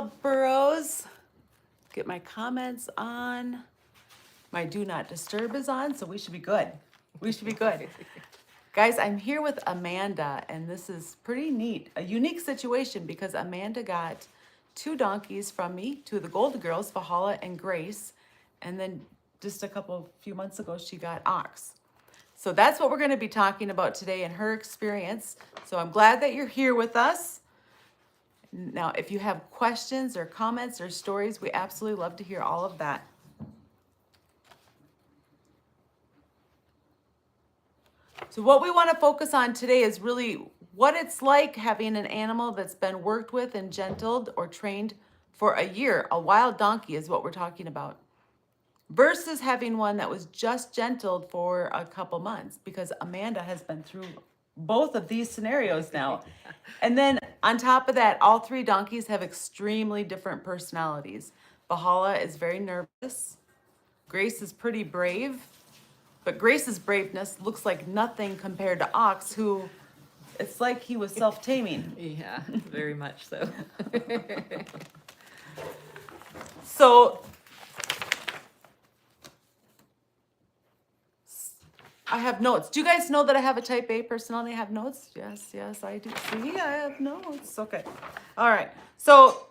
Burros. Get my comments on. My do not disturb is on, so we should be good. We should be good. Guys, I'm here with Amanda, and this is pretty neat. A unique situation because Amanda got 2 donkeys from me, 2 of the Golden Girls, Valhalla and Grace. And then just few months ago, she got Ox. So that's what we're going to be talking about today and her experience. So I'm glad that you're here with us. Now, if you have questions or comments or stories, we absolutely love to hear all of that. So what we want to focus on today is really what it's like having an animal that's been worked with and gentled or trained for a year. A wild donkey is what we're talking about. Versus having one that was just gentled for a couple months, because Amanda has been through both of these scenarios now. And then on top of that, all 3 donkeys have extremely different personalities. Valhalla is very nervous. Grace is pretty brave, but Grace's braveness looks like nothing compared to Ox, who it's like he was self-taming. Yeah, very much so. So I have notes. Do you guys know that I have a type A personality? I have notes? Yes, I do. See, I have notes. Okay. All right. So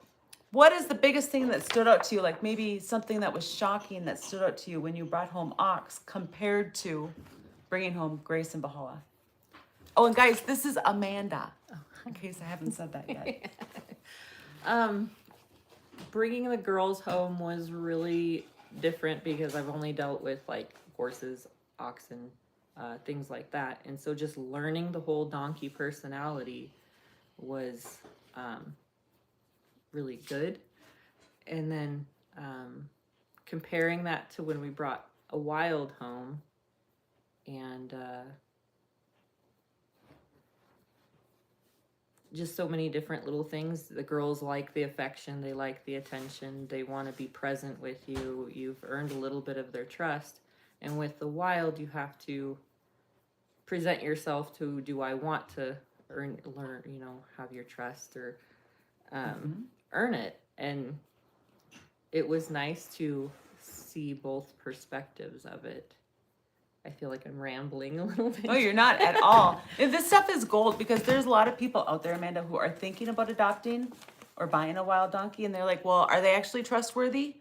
what is the biggest thing that stood out to you? Like maybe something that was shocking that stood out to you when you brought home Ox compared to bringing home Grace and Valhalla? Oh, and guys, this is Amanda, in case I haven't said that yet. Bringing the girls home was really different because I've only dealt with like horses, oxen, things like that. And so just learning the whole donkey personality was really good. And then comparing that to when we brought a wild home and just so many different little things. The girls like the affection, they like the attention, they want to be present with you. You've earned a little bit of their trust. And with the wild, you have to present yourself to, do I want to learn, have your trust or earn it? And it was nice to see both perspectives of it. I feel like I'm rambling a little bit. No, you're not at all. And this stuff is gold because there's a lot of people out there, Amanda, who are thinking about adopting or buying a wild donkey. And they're like, well, are they actually trustworthy?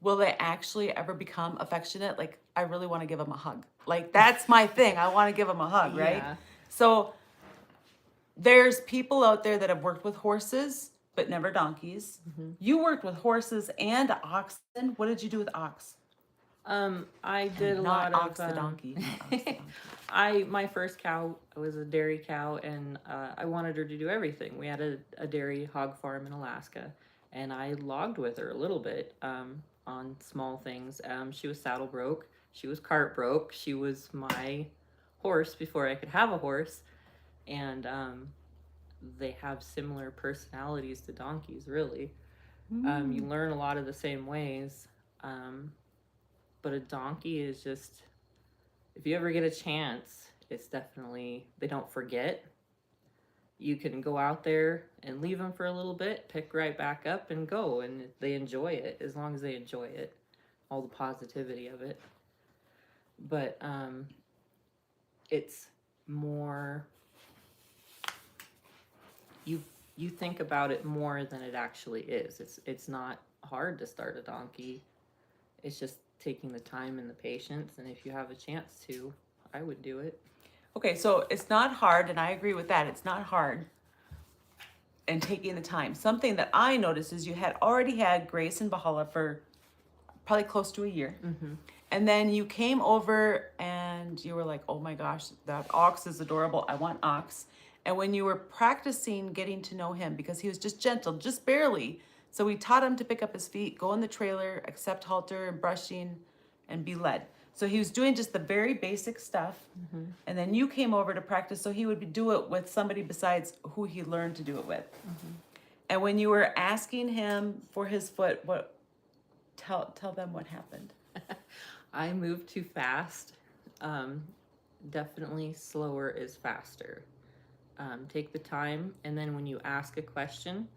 Will they actually ever become affectionate? Like, I really want to give them a hug. Like, that's my thing. I want to give them a hug, right? Yeah. So there's people out there that have worked with horses, but never donkeys. Mm-hmm. You worked with horses and oxen. What did you do with ox? I did a lot Ox of the donkey. My first cow was a dairy cow, and I wanted her to do everything. We had a dairy hog farm in Alaska, and I logged with her a little bit on small things. She was saddle broke, she was cart broke, she was my horse before I could have a horse, and they have similar personalities to donkeys, really. You learn a lot of the same ways. But a donkey is just, if you ever get a chance, it's definitely, they don't forget. You can go out there and leave them for a little bit, pick right back up and go, and they enjoy it, as long as they enjoy it, all the positivity of it. But it's more, you think about it more than it actually is. It's not hard to start a donkey. It's just taking the time and the patience, and if you have a chance to, I would do it. Okay, so it's not hard, and I agree with that. It's not hard. And taking the time. Something that I noticed is you had already had Grace and Valhalla for probably close to a year. Mm-hmm. And then you came over and you were like, oh my gosh, that ox is adorable. I want ox. And when you were practicing getting to know him, because he was just gentle, just barely. So we taught him to pick up his feet, go in the trailer, accept halter and brushing, and be led. So he was doing just the very basic stuff. Mm-hmm. And then you came over to practice so he would do it with somebody besides who he learned to do it with. Mm-hmm. And when you were asking him for his foot, tell them what happened. I moved too fast. Definitely slower is faster. Take the time, and then when you ask a question,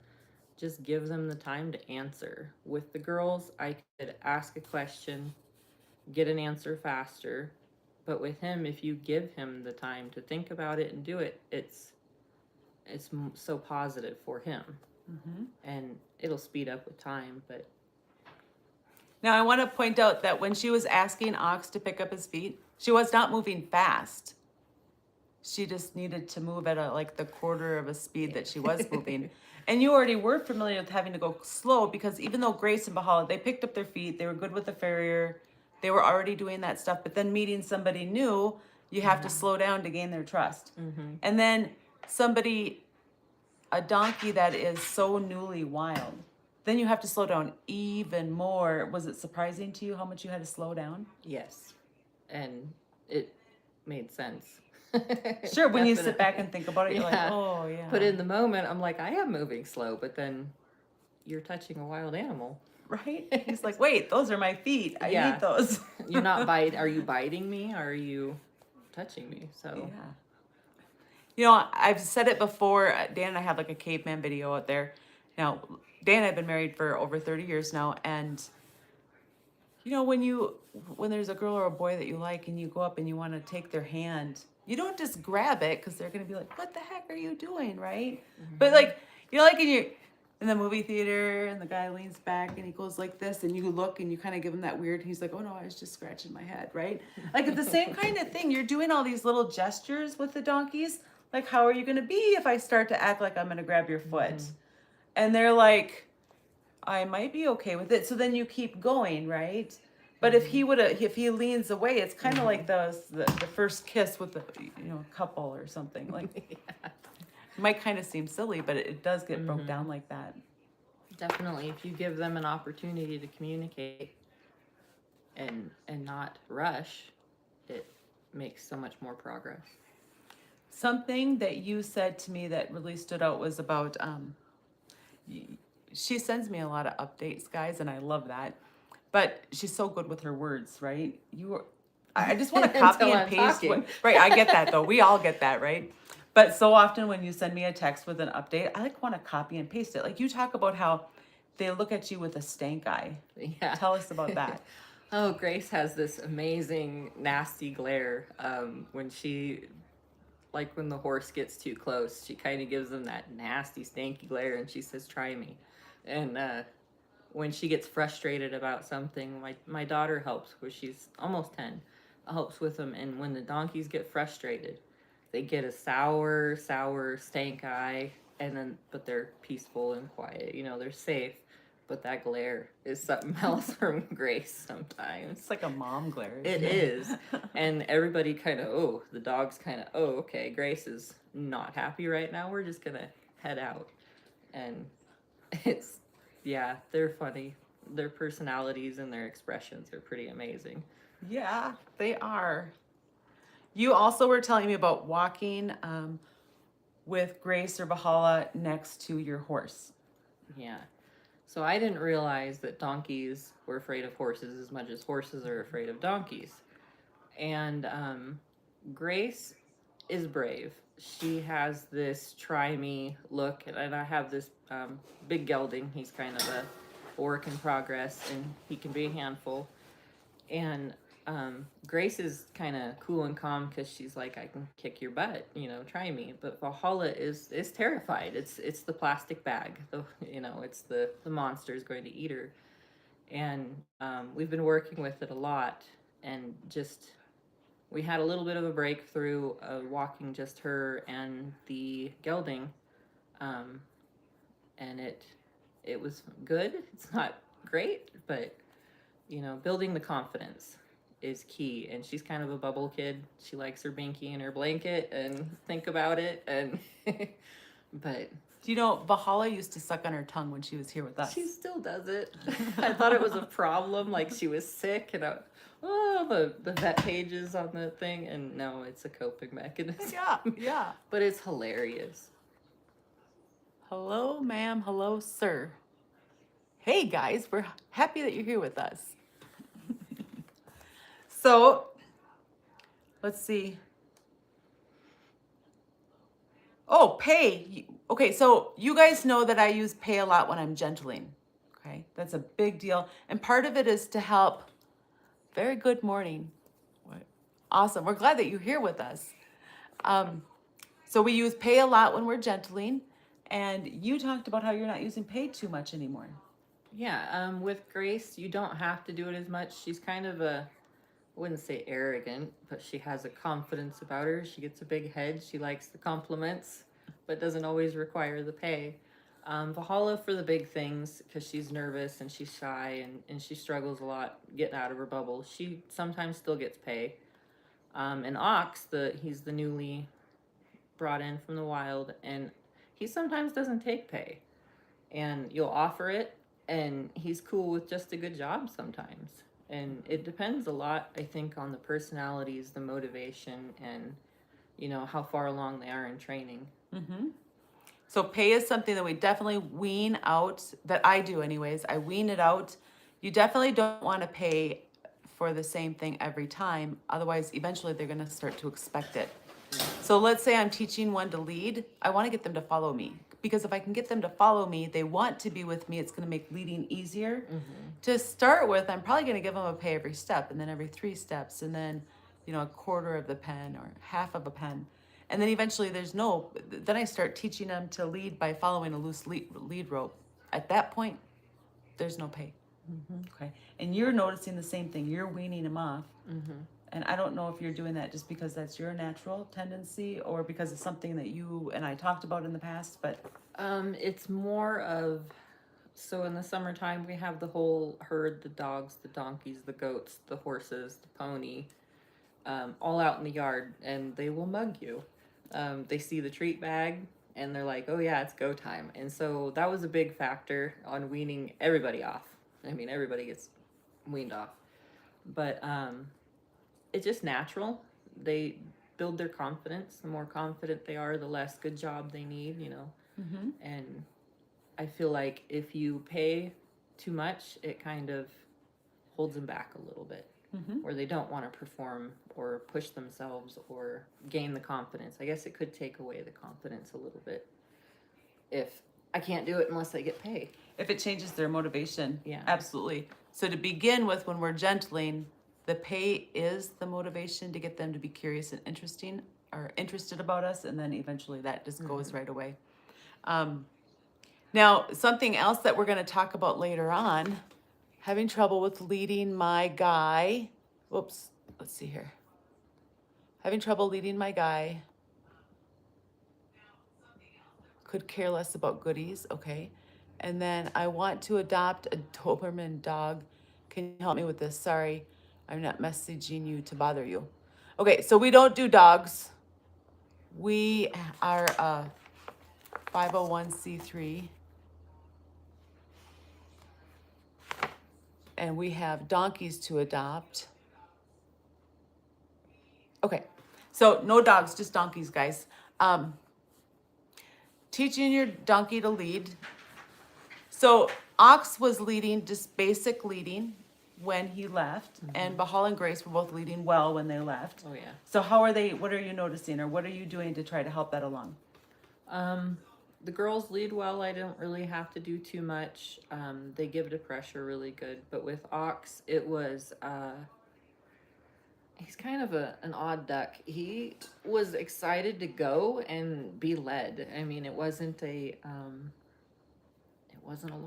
just give them the time to answer. With the girls, I could ask a question, get an answer faster. But with him, if you give him the time to think about it and do it, it's so positive for him, and it'll speed up with time. But Now, I want to point out that when she was asking Ox to pick up his feet, she was not moving fast. She just needed to move at like the quarter of a speed that she was moving. And you already were familiar with having to go slow, because even though Grace and Valhalla, they picked up their feet, they were good with the farrier, they were already doing that stuff. But then meeting somebody new, you have to slow down to gain their trust. And then a donkey that is so newly wild, then you have to slow down even more. Was it surprising to you how much you had to slow down? yes, and it made sense. Sure, when you sit back and think about it, you're like, Yeah. oh, yeah. But in the moment, I'm like, I am moving slow, but then you're touching a wild animal. Right? He's like, wait, those are my feet. I Yeah. need those. You're not biting. Are you biting me? Or are you touching me? So Yeah. You know, I've said it before. Dan and I have like a caveman video out there. Now, Dan and I have been married for over 30 years now, and you know, when there's a girl or a boy that you like and you go up and you want to take their hand, you don't just grab it, because they're going to be like, what the heck are you doing, right? But like, you know, like in the movie theater and the guy leans back and he goes like this and you look and you kind of give him that weird, and he's like, oh no, I was just scratching my head, right? Like it's the same kind of thing. You're doing all these little gestures with the donkeys. Like, how are you going to be if I start to act like I'm going to grab your foot? And they're like, I might be okay with it. So then you keep going, right? But if he leans away, it's kind of like the first kiss with the couple or something. Like, it might kind of seem silly, but it does get broke down like that. definitely, if you give them an opportunity to communicate and not rush, it makes so much more progress. Something that you said to me that really stood out was about she sends me a lot of updates, guys, and I love that. But she's so good with her words, right? I just want to copy Until and I'm paste. talking. Right, I get that though. We all get that, right? But so often when you send me a text with an update, I like want to copy and paste it. Like you talk about how they look at you with a stank eye. Yeah. Tell us about that. Oh, Grace has this amazing, nasty glare. When when the horse gets too close, she kind of gives them that nasty, stanky glare, and she says, "Try me." And when she gets frustrated about something, my daughter helps, because she's almost 10, helps with them. And when the donkeys get frustrated, they get a sour, stank eye, but they're peaceful and quiet. They're safe. But that glare is something else from Grace sometimes. It's like a mom glare. It is. And everybody the dogs okay, Grace is not happy right now. We're just going to head out. And they're funny. Their personalities and their expressions are pretty amazing. Yeah, they are. You also were telling me about walking with Grace or Valhalla next to your horse. Yeah. So I didn't realize that donkeys were afraid of horses as much as horses are afraid of donkeys. And Grace is brave. She has this try me look, and I have this big gelding. He's kind of a work in progress, and he can be a handful. And Grace is kind of cool and calm, because she's like, I can kick your butt, try me. But Valhalla is terrified. It's the plastic bag, it's the monster is going to eat her. And we've been working with it a lot, and we had a little bit of a breakthrough walking just her and the gelding, and it was good. It's not great, but building the confidence is key. And she's kind of a bubble kid. She likes her binky in her blanket and think about it. And but Valhalla used to suck on her tongue when she was here with us. she still does it. I thought it was a problem, like she was sick, and the vet pages on the thing, and no, it's a coping mechanism. Yeah. But it's hilarious. Hello, ma'am. Hello, sir. Hey, guys. We're happy that you're here with us. So, let's see. Oh, pay. Okay, so you guys know that I use pay a lot when I'm gentling. Okay, that's a big deal. And part of it is to help. Very good morning. What? Awesome. We're glad that you're here with us. Um, so we use pay a lot when we're gentling. And you talked about how you're not using pay too much anymore. Yeah, with Grace, you don't have to do it as much. She's kind of I wouldn't say arrogant, but she has a confidence about her. She gets a big head. She likes the compliments, but doesn't always require the pay. Valhalla for the big things because she's nervous and she's shy and she struggles a lot getting out of her bubble. She sometimes still gets pay. And Ox, he's the newly brought in from the wild, and he sometimes doesn't take pay. And you'll offer it, and he's cool with just a good job sometimes. And it depends a lot, I think, on the personalities, the motivation, and how far along they are in training. Mm-hmm. So pay is something that we definitely wean out, that I do anyways. I wean it out. You definitely don't want to pay for the same thing every time. Otherwise, eventually they're going to start to expect it. So let's say I'm teaching one to lead. I want to get them to follow me. Because if I can get them to follow me, they want to be with me. It's going to make leading easier. Mm-hmm. To start with, I'm probably going to give them a pay every step, and then every 3 steps, and then, a quarter of the pen or half of a pen. And then eventually then I start teaching them to lead by following a loose lead rope. At that point, there's no pay. Mm-hmm. Okay. And you're noticing the same thing. You're weaning them off. Mm-hmm. And I don't know if you're doing that just because that's your natural tendency or because it's something that you and I talked about in the past, but... It's more of, so in the summertime, we have the whole herd, the dogs, the donkeys, the goats, the horses, the pony, all out in the yard, and they will mug you. They see the treat bag, and they're like, oh yeah, it's go time. And so that was a big factor on weaning everybody off. I mean, everybody gets weaned off. But it's just natural. They build their confidence. The more confident they are, the less good job they need, Mm-hmm. And I feel like if you pay too much, it kind of holds them back a little bit. Mm-hmm. Or they don't want to perform or push themselves or gain the confidence. I guess it could take away the confidence a little bit if I can't do it unless they get paid. If it changes their motivation. Yeah. Absolutely. So to begin with, when we're gentling, the pay is the motivation to get them to be curious and interested about us, and then eventually that just goes mm-hmm. right away. Now, something else that we're going to talk about later on, having trouble with leading my guy. Whoops, let's see here. Having trouble leading my guy. Could care less about goodies, okay. And then I want to adopt a Doberman dog. Can you help me with this? Sorry, I'm not messaging you to bother you. Okay, so we don't do dogs. We are a 501c3. And we have donkeys to adopt. Okay, so no dogs, just donkeys, guys. Teaching your donkey to lead. So Ox was leading, just basic leading when he left, mm-hmm. and Valhalla and Grace were both leading well when they left. Oh, yeah. So what are you noticing, or what are you doing to try to help that along? The girls lead well. I don't really have to do too much. They give to pressure really good. But with Ox, it was, he's kind of an odd duck. He was excited to go and be led. I mean, it wasn't a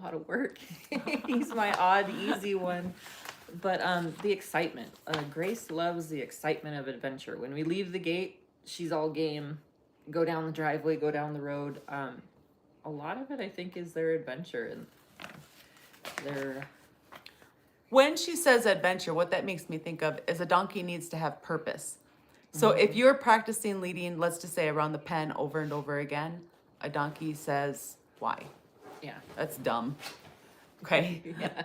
lot of work. He's my odd, easy one. But the excitement. Grace loves the excitement of adventure. When we leave the gate, she's all game. Go down the driveway, go down the road. A lot of it, I think, is their adventure and their... When she says adventure, what that makes me think of is a donkey needs to have purpose. So mm-hmm. if you're practicing leading, let's just say around the pen over and over again, a donkey says, why? Yeah. That's dumb. Okay? Yeah.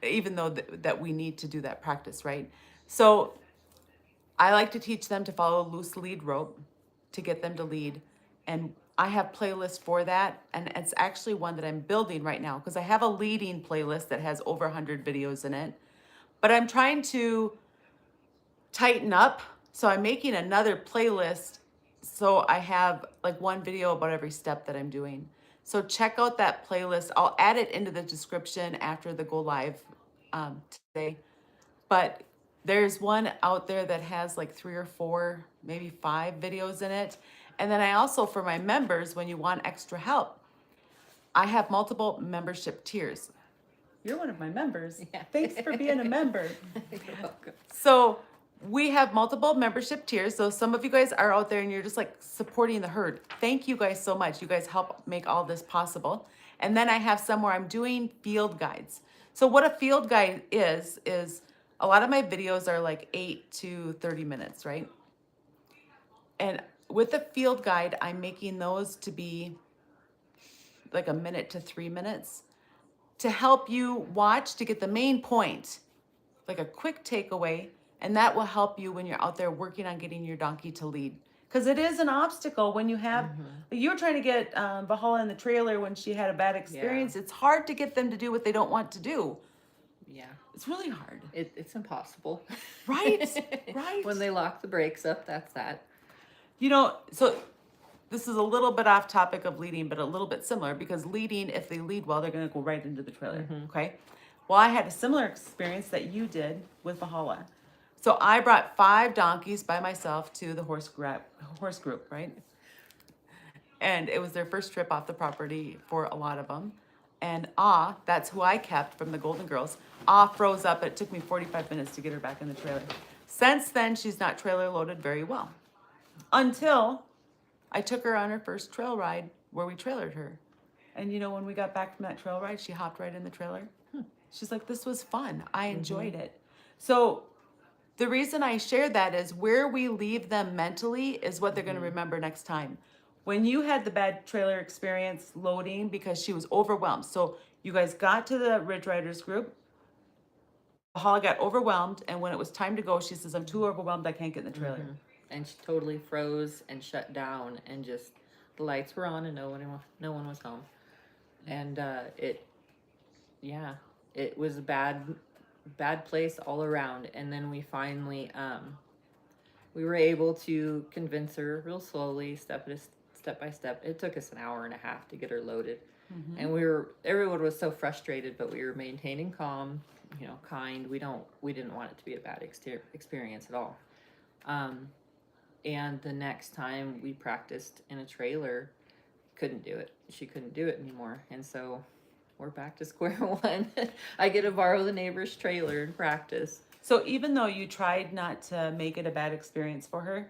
Even though that we need to do that practice, right? So I like to teach them to follow a loose lead rope to get them to lead. And I have playlists for that. And it's actually one that I'm building right now because I have a leading playlist that has over 100 videos in it. But I'm trying to tighten up. So I'm making another playlist So I have like one video about every step that I'm doing. So check out that playlist. I'll add it into the description after the go live today. But there's one out there that has like 3 or 4, maybe 5 videos in it. And then I also, for my members, when you want extra help, I have multiple membership tiers. You're one of my members. Yeah. Thanks for being a member. You're welcome. So we have multiple membership tiers. So some of you guys are out there and you're just like supporting the herd. Thank you guys so much. You guys help make all this possible. And then I have some where I'm doing field guides. So what a field guide is a lot of my videos are like 8 to 30 minutes, right? And with the field guide, I'm making those to be like a minute to 3 minutes to help you watch to get the main point, like a quick takeaway, and that will help you when you're out there working on getting your donkey to lead. Because it is an obstacle when you have, you were trying to get Valhalla in the trailer when she had a bad experience. It's hard to get them to do what they don't want to do. Yeah. It's really hard. It's impossible. Right, right. When they lock the brakes up, that's that. You know, so this is a little bit off topic of leading, but a little bit similar because leading, if they lead well, they're going to go right into the trailer. Okay. Well, I had a similar experience that you did with Valhalla. So I brought 5 donkeys by myself to the horse group, right? And it was their first trip off the property for a lot of them. And that's who I kept from the Golden Girls. Froze up. It took me 45 minutes to get her back in the trailer. Since then, she's not trailer loaded very well. Until I took her on her first trail ride where we trailered her. And you know, when we got back from that trail ride, she hopped right in the trailer. She's like, this was fun. I enjoyed it. So the reason I share that is where we leave them mentally is what they're going to remember next time. When you had the bad trailer experience loading because she was overwhelmed. So you guys got to the Ridge Riders group. Holly got overwhelmed. And when it was time to go, she says, I'm too overwhelmed. I can't get in the trailer. And she totally froze and shut down and just the lights were on and no one was home. And it was a bad place all around. And then we finally we were able to convince her real slowly, step by step. It took us an hour and a half to get her loaded. And everyone was so frustrated, but we were maintaining calm, kind. We didn't want it to be a bad experience at all. And the next time we practiced in a trailer, couldn't do it. She couldn't do it anymore. And so we're back to square one. I get to borrow the neighbor's trailer and practice. So even though you tried not to make it a bad experience for her,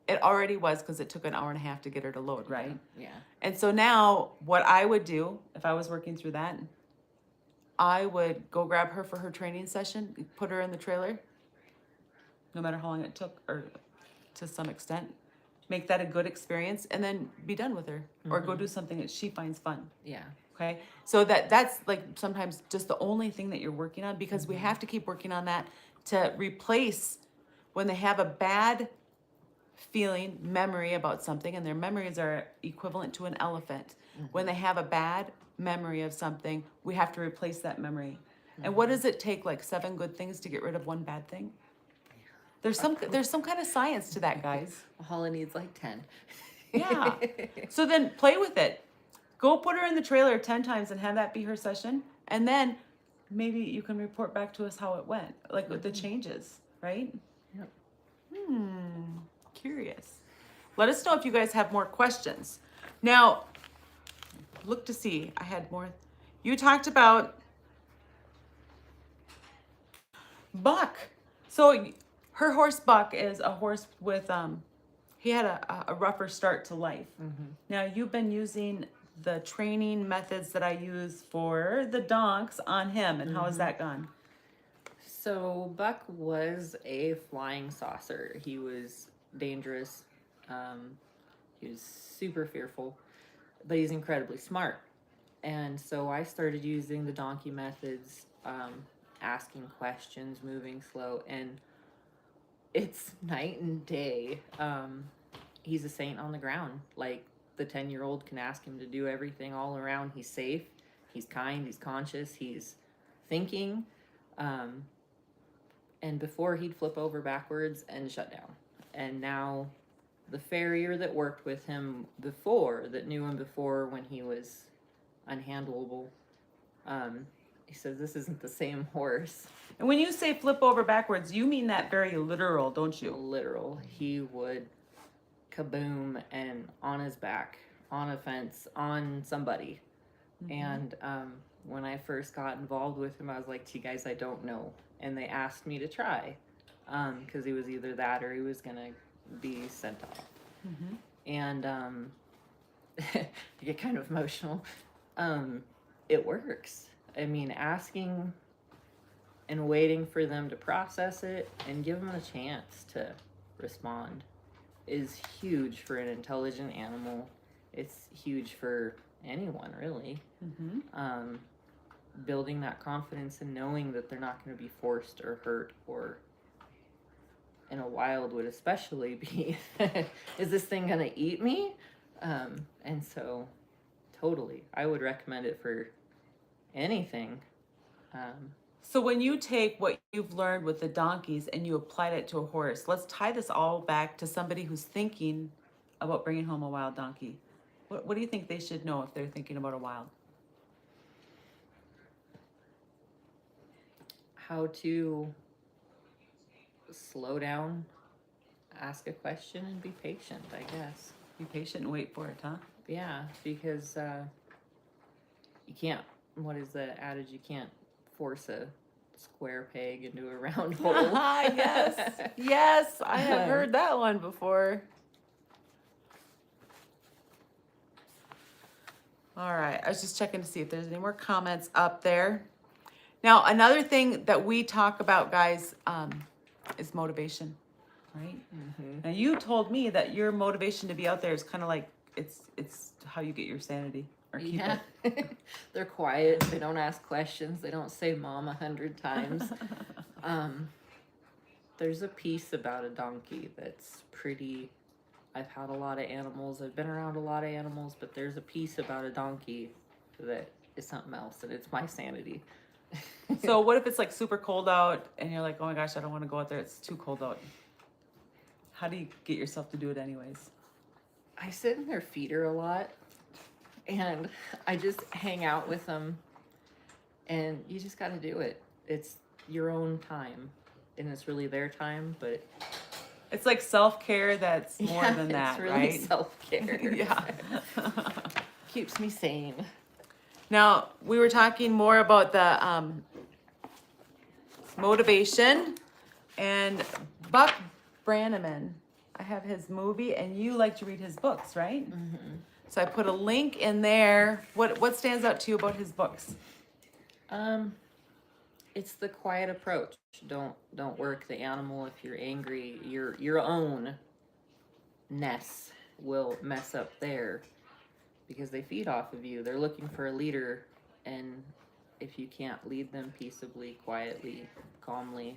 it already was because it took an hour and a half to get her to load, right? Yeah. And so now what I would do if I was working through that, I would go grab her for her training session, put her in the trailer, no matter how long it took, or to some extent, make that a good experience, and then be done with her, or go do something that she finds fun. Yeah. Okay, so that's like sometimes just the only thing that you're working on, because we have to keep working on that to replace when they have a bad feeling, memory about something, and their memories are equivalent to an elephant. When they have a bad memory of something, we have to replace that memory. And what does it take, like 7 good things to get rid of one bad thing? There's some kind of science to that, guys. Holly needs like 10. Yeah. So then play with it. Go put her in the trailer 10 times and have that be her session. And then maybe you can report back to us how it went, like with the changes, right? Yep. Curious. Let us know if you guys have more questions. Now, look to see. I had more. You talked about Buck. So her horse Buck is a horse with he had a rougher start to life. Now you've been using the training methods that I use for the donks on him, and how has that gone? So Buck was a flying saucer. He was dangerous. He was super fearful, but he's incredibly smart. And so I started using the donkey methods, asking questions, moving slow, and it's night and day. He's a saint on the ground. Like, the 10-year-old can ask him to do everything all around. He's safe, he's kind, he's conscious, he's thinking. And before, he'd flip over backwards and shut down. And now the farrier that worked with him before, that knew him before when he was unhandleable, he says this isn't the same horse. And when you say flip over backwards, you mean that very literal, don't you? Literal. He would kaboom and on his back, on a fence, on somebody. And when I first got involved with him, I was like, gee guys, I don't know. And they asked me to try, because he was either that or he was going to be sent off. And I get kind of emotional. It works. I mean, asking and waiting for them to process it and give them a chance to respond is huge for an intelligent animal. It's huge for anyone, really. Building that confidence and knowing that they're not going to be forced or hurt, or in a wild would especially be, is this thing going to eat me? And so totally, I would recommend it for anything. So when you take what you've learned with the donkeys and you applied it to a horse, let's tie this all back to somebody who's thinking about bringing home a wild donkey. What do you think they should know if they're thinking about a wild? How to slow down, ask a question, and be patient, I guess. Be patient and wait for it, huh? Yeah, because you can't, what is the adage? You can't force a square peg into a round hole. Yes, yes, I have heard that one before. All right, I was just checking to see if there's any more comments up there. Now, another thing that we talk about, guys, is motivation, right? Now, you told me that your motivation to be out there is kind of like it's how you get your sanity or keep it. They're quiet. They don't ask questions. They don't say mom 100 times. There's a piece about a donkey that's pretty. I've had a lot of animals. I've been around a lot of animals, but there's a piece about a donkey that is something else, and it's my sanity. So what if it's like super cold out and you're like, oh my gosh, I don't want to go out there. It's too cold out. How do you get yourself to do it anyways? I sit in their feeder a lot, and I just hang out with them, and you just got to do it. It's your own time, and it's really their time, but it's like self-care that's more than that, it's really right? Self-care. Yeah. Keeps me sane. Now, we were talking more about the motivation, and Buck Brannaman, I have his movie, and you like to read his books, right? So I put a link in there. What stands out to you about his books? It's the quiet approach. Don't work the animal. If you're angry, your own ness will mess up there, because they feed off of you. They're looking for a leader, and if you can't lead them peaceably, quietly, calmly,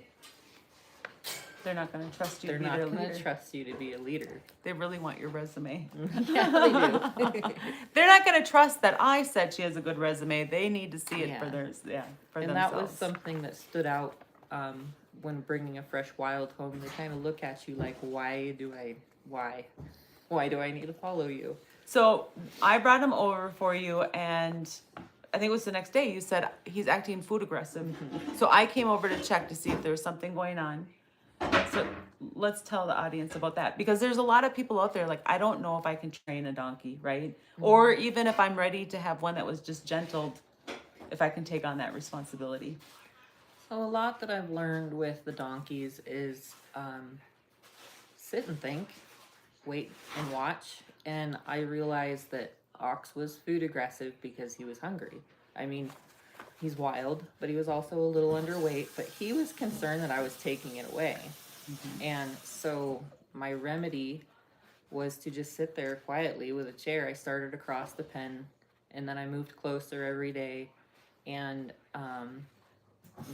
They're not going to trust you they're to be not their going leader. to trust you to be a leader. They really want your resume. Yeah, they do. They're not going to trust that I said she has a good resume. They need to see it for Yeah. theirs. Yeah, for And themselves. that was something that stood out when bringing a fresh wild home. They kind of look at you like, why do I need to follow you? So I brought him over for you, and I think it was the next day. You said he's acting food aggressive. So I came over to check to see if there was something going on. So let's tell the audience about that, because there's a lot of people out there like, I don't know if I can train a donkey, right? Or even if I'm ready to have one that was just gentled, if I can take on that responsibility. So a lot that I've learned with the donkeys is sit and think, wait and watch. And I realized that Ox was food aggressive because he was hungry. I mean, he's wild, but he was also a little underweight, but he was concerned that I was taking it away. And so my remedy was to just sit there quietly with a chair. I started across the pen, and then I moved closer every day. And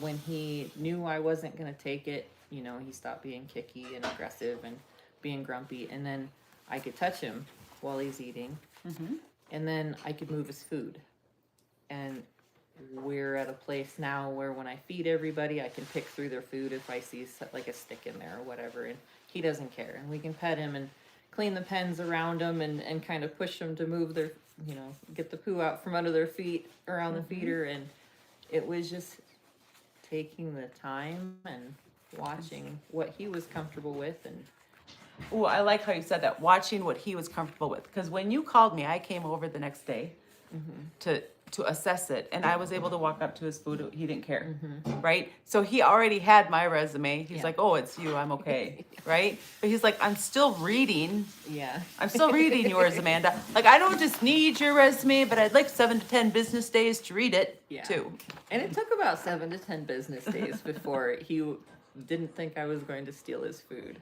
when he knew I wasn't going to take it, you know, he stopped being kicky and aggressive and being grumpy. And then I could touch him while he's eating. And then I could move his food. And we're at a place now where when I feed everybody, I can pick through their food if I see like a stick in there or whatever. And he doesn't care. And we can pet him and clean the pens around them and kind of push them to move their, get the poo out from under their feet around the feeder. And it was just taking the time and watching what he was comfortable with. And Oh, I like how you said that, watching what he was comfortable with. Because when you called me, I came over the next day to assess it, and I was able to walk up to his food. He didn't care, right? So he already had my resume. He's Yeah. like, "Oh, it's you. I'm okay," right? But he's like, "I'm still reading. yeah. I'm still reading yours, Amanda. Like, I don't just need your resume, but I'd like 7 to 10 business days to read it Yeah. too." And it took about 7 to 10 business days before he didn't think I was going to steal his food.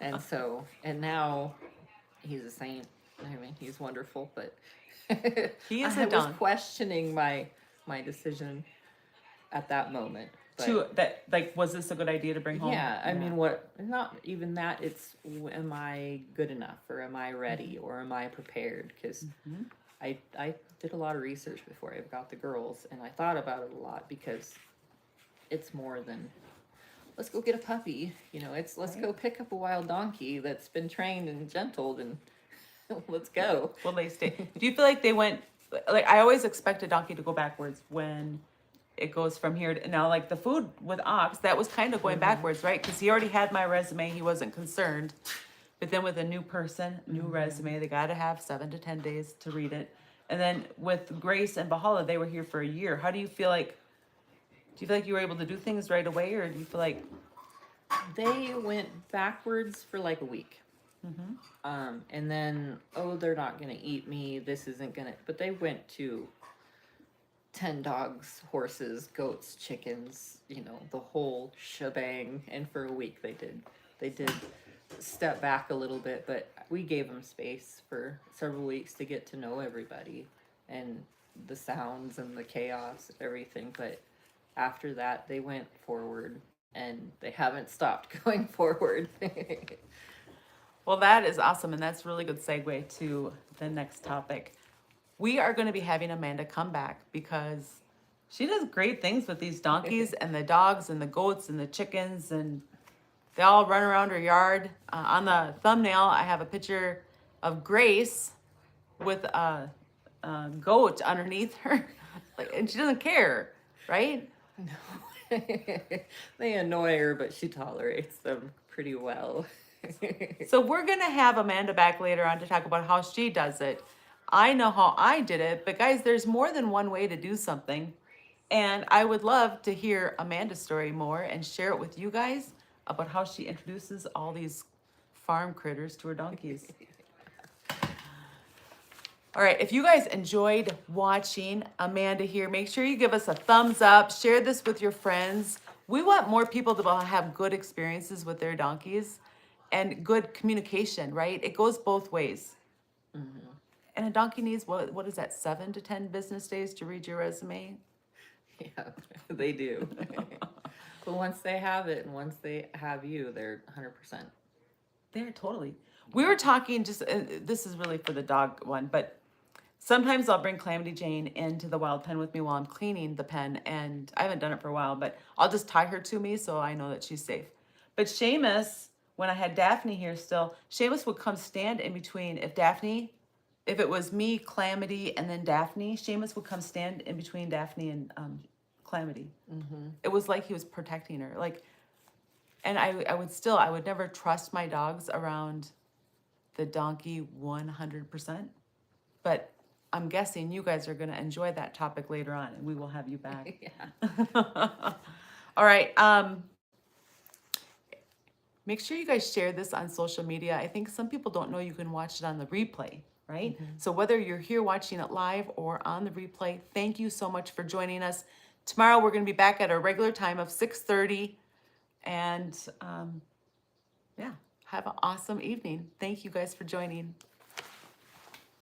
And now he's a saint. I mean, he's wonderful, but He is I a was don. questioning my decision at that moment. But To that, like, was this a good idea to bring home? yeah, I mean, what? Not even that. It's am I good enough, or am I ready, or am I prepared? Because I did a lot of research before I got the girls, and I thought about it a lot because it's more than let's go get a puppy. It's let's go pick up a wild donkey that's been trained and gentled, and let's go. Will they stay? Do you feel like they went, like, I always expect a donkey to go backwards when it goes from here to now, like the food with Ox, that was kind of going backwards, right? Because he already had my resume, he wasn't concerned. But then with a new person, new resume, they got to have 7 to 10 days to read it. And then with Grace and Valhalla, they were here for a year. How do you feel like? Do you feel like you were able to do things right away, or do you feel like? They went backwards for like a week. And then, they're not gonna eat me. This isn't gonna. But they went to 10 dogs, horses, goats, chickens. The whole shebang. And for a week, they did step back a little bit, but we gave them space for several weeks to get to know everybody and the sounds and the chaos and everything. But after that, they went forward, and they haven't stopped going forward. Well, that is awesome, and that's a really good segue to the next topic. We are going to be having Amanda come back because she does great things with these donkeys and the dogs and the goats and the chickens, and they all run around her yard. On the thumbnail, I have a picture of Grace with a goat underneath her, and she doesn't care, right? No. They annoy her, but she tolerates them pretty well. So we're going to have Amanda back later on to talk about how she does it. I know how I did it, but guys, there's more than one way to do something. And I would love to hear Amanda's story more and share it with you guys about how she introduces all these farm critters to her donkeys. All right, if you guys enjoyed watching Amanda here, make sure you give us a thumbs up, share this with your friends. We want more people to have good experiences with their donkeys and good communication, right? It goes both ways. And a donkey needs, what is that, 7 to 10 business days to read your resume? Yeah, they do. But once they have it and once they have you, they're 100%. They're totally. We were talking this is really for the dog one, but sometimes I'll bring Calamity Jane into the wild pen with me while I'm cleaning the pen, and I haven't done it for a while, but I'll just tie her to me so I know that she's safe. But Seamus, when I had Daphne here still, Seamus would come stand in between. If it was me, Calamity, and then Daphne, Seamus would come stand in between Daphne and Calamity. It was like he was protecting her. And I would never trust my dogs around the donkey 100%. But I'm guessing you guys are going to enjoy that topic later on, and we will have you back. Yeah. All right. Make sure you guys share this on social media. I think some people don't know you can watch it on the replay, right? So whether you're here watching it live or on the replay, thank you so much for joining us. Tomorrow we're going to be back at our regular time of 6:30. And yeah, have an awesome evening. Thank you guys for joining.